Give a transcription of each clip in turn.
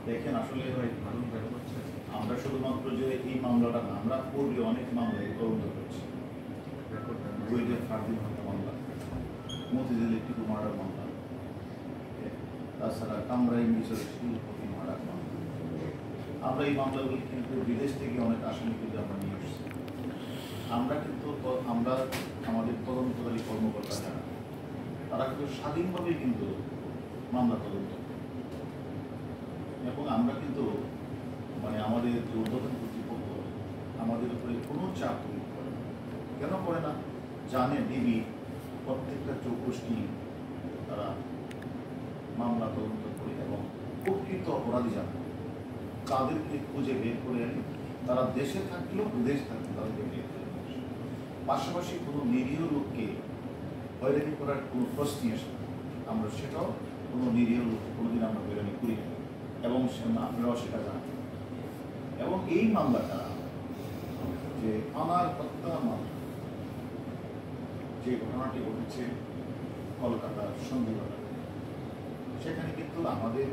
দেখেন আসলে আমরা শুধুমাত্র যে এই মামলাটা না, আমরা পূর্বে অনেক মামলায় তদন্ত করেছি। বইদের ফার্দিন হত্যা মামলা, মতিঝিল একটি মার্ডার মামলা, তাছাড়া কামরাই মিশর শিল্পতি মার্ডার মামলা। আমরা এই মামলাগুলি কিন্তু বিদেশ থেকে অনেক আসামি কিন্তু আমরা নিয়ে এসেছি। আমরা কিন্তু আমাদের তদন্তকারী কর্মকর্তা যারা, তারা কিন্তু স্বাধীনভাবে কিন্তু মামলা তদন্ত করে। এবং আমরা কিন্তু আমাদের যে ঊর্ধ্বতন কর্তৃপক্ষ আমাদের উপরে কোনো চাপ তৈরি করে না। কেন করে না? জানে ডিবি প্রত্যেকটা চৌকষ্টি তারা মামলা তদন্ত করে এবং প্রকৃত অপরাধী জানে তাদেরকে খুঁজে বের করে আনি। তারা দেশে থাকলেও বিদেশ থাকলেও তাদেরকে বের করে আনে। পাশাপাশি কোনো নিরীহ লোককে হয়রানি করার কোনো প্রশ্নই আসে না। আমরা সেটাও কোনো নিরীহ লোককে কোনোদিন আমরা হয়রানি করি না, এবং আপনারাও সেটা জানেন। এবং এই মামলাটা যে আনার হত্যা মামলা, যে ঘটনাটি ঘটেছে কলকাতার সন্ধিবাজারে, সেখানে কিন্তু আমাদের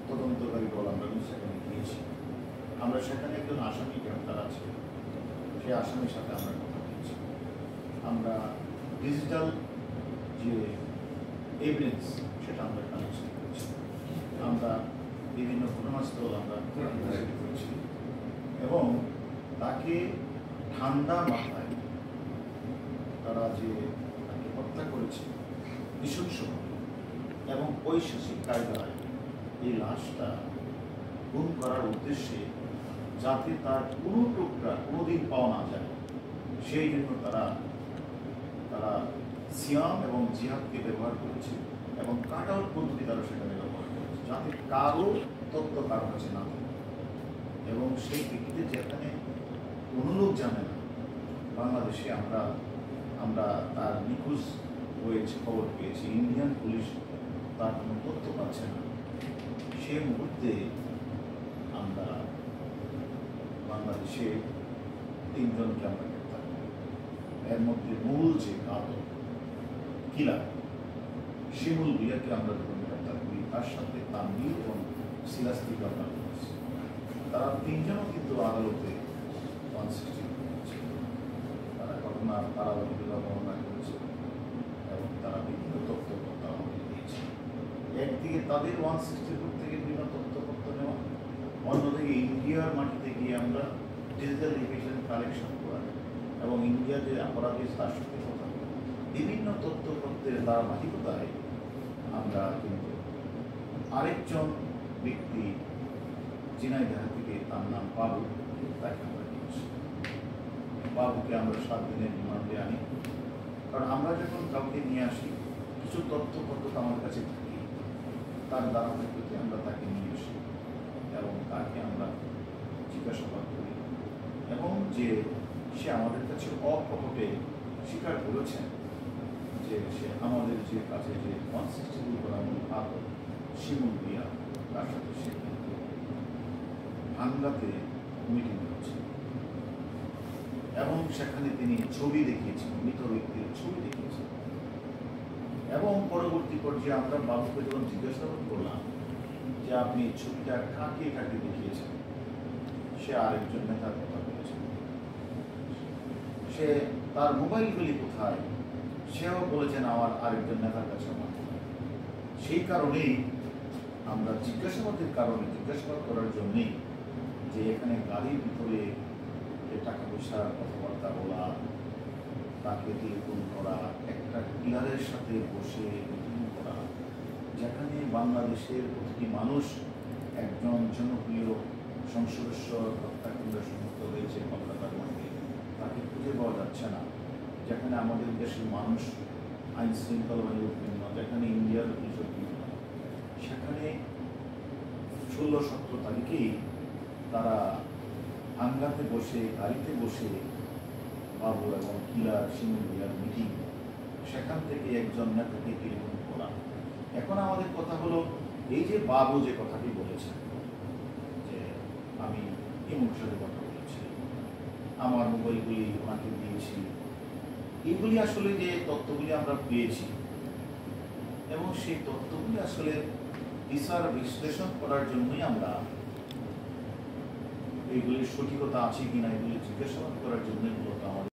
তদন্তকারী দল আমরা কিন্তু সেখানে গিয়েছি। আমরা সেখানে একজন আসামি গ্রেপ্তার আছে, সেই আসামির সাথে আমরা কথা বলেছি। আমরা ডিজিটাল যে এভিডেন্স সেটা আমরা কালেকশন করেছি। আমরা বিভিন্ন ঘটনাস্থল আমরা করেছি এবং তাকে ঠান্ডা মাথায় তারা যে তাকে হত্যা করেছে নৃশংসভাবে এবং ঐশাসিক কায়দায় এই লাশটা গুম করার উদ্দেশ্যে যাতে তার কোনো টুকরা কোনোদিন পাওয়া না যায়, সেই জন্য তারা সিয়াম এবং জিহাদকে ব্যবহার করেছে এবং কাট আউট পদ্ধতি তারা সেখানে ব্যবহার করেছে, যাতে কারো তথ্য কারো কাছে না থাকে। এবং সেই ব্যক্তিতে যেখানে কোনো লোক জানে না, বাংলাদেশে আমরা তার নিখোঁজ হয়েছে খবর পেয়েছি, ইন্ডিয়ান পুলিশ তার কোনো তথ্য পাচ্ছে না, সে মুহূর্তে আমরা বাংলাদেশে 3 জনকে আমরা গ্রেপ্তার করি। এর মধ্যে মূল যে ঘাতক কিলার শিমুল ভুইয়াকে আমরা যখন গ্রেপ্তার করি, তার সাথে তানভীর এবং সিলাস্তিকে আমরা করেছি। তারা 3 জনও কিন্তু আদালতে 160 করেছে। তারা ঘটনার কারাবাসীরা বর্ণনা করেছে এবং তারা বিভিন্ন তথ্যপত্র আমাদের দিয়েছে। একদিকে তাদের 160 থেকে বিভিন্ন তথ্যপত্র নেওয়া, অন্যদিকে ইন্ডিয়ার মাটিতে গিয়ে আমরা ডিজিটাল এভিডেন্স কালেকশন করা এবং ইন্ডিয়া যে অপরাধী তার সাথে কথা বলা, বিভিন্ন তথ্যপত্রের ধারাবাহিকতায় আমরা কিন্তু আরেকজন ব্যক্তি ঝিনাইদহ থেকে, তার নাম বাবু, তাকে আমরা নিয়েছি। বাবুকে আমরা 7 দিনের রিমান্ডে আনি, কারণ আমরা যখন কাউকে নিয়ে আসি কিছু তথ্যপত্র আমার কাছে থাকে, তার ধারাবাহিকতায় আমরা তাকে নিয়ে আসি এবং তাকে আমরা জিজ্ঞাসাবাদ করি এবং যে সে আমাদের কাছে অকপটে স্বীকার করেছেন যে সে আমাদের যে কাছে যে 160 করানোর আদর শিমুল ভুইয়া, তার সাথে সে কিন্তু ভাঙ্গাতে মিটিং করছে এবং সেখানে তিনি ছবি দেখিয়েছেন, মৃত ব্যক্তির ছবি দেখিয়েছেন। এবং পরবর্তী পর্যায়ে আমরা বাবুকে যখন জিজ্ঞাসাবাদ করলাম যে আপনি ছবিটা কাকে কাকে দেখিয়েছেন, সে আরেকজন নেতার কথা বলেছেন। সে তার মোবাইলগুলি কোথায়, সেও বলেছেন আমার আরেকজন নেতার কাছে আমার। সেই কারণেই আমরা জিজ্ঞাসাবাদ করার জন্যই যে এখানে গাড়ির ভিতরে টাকা পয়সার কথাবার্তা বলা, তাকে টেলিফোন করা, একটা কিলারের সাথে বসে মিটিং করা, যেখানে বাংলাদেশের প্রতিটি মানুষ একজন জনপ্রিয় সংসদ সদস্য হত্যাকাণ্ডে সম্মুখ হয়েছে কলকাতার মধ্যে, তাকে খুঁজে পাওয়া যাচ্ছে না, যেখানে আমাদের দেশের মানুষ আইন শৃঙ্খলা বাহিনীর উৎপন্ন, যেখানে ইন্ডিয়ার পুলিশ উৎপন্ন, সেখানে 16-17 তারিখেই তারা আঙ্গাতে বসে, গাড়িতে বসে বাবু এবং কিলার শিমুল ভুইয়ার মিটিং, সেখান থেকে একজন নেতাকে টেলিফোন করা। এখন আমাদের কথা হলো, এই যে বাবু যে কথাটি বলেছেন যে আমি ইমুর সাথে কথা বলেছি, আমার মোবাইলগুলি ওনাকে দিয়েছি, এগুলি আসলে যে তথ্যগুলি আমরা পেয়েছি এবং সেই তথ্যগুলি আসলে বিচার বিশ্লেষণ করার জন্যই আমরা এইগুলির সঠিকতা আছে কিনা এগুলি জিজ্ঞাসাবাদ করার জন্যই মূলত আমাদের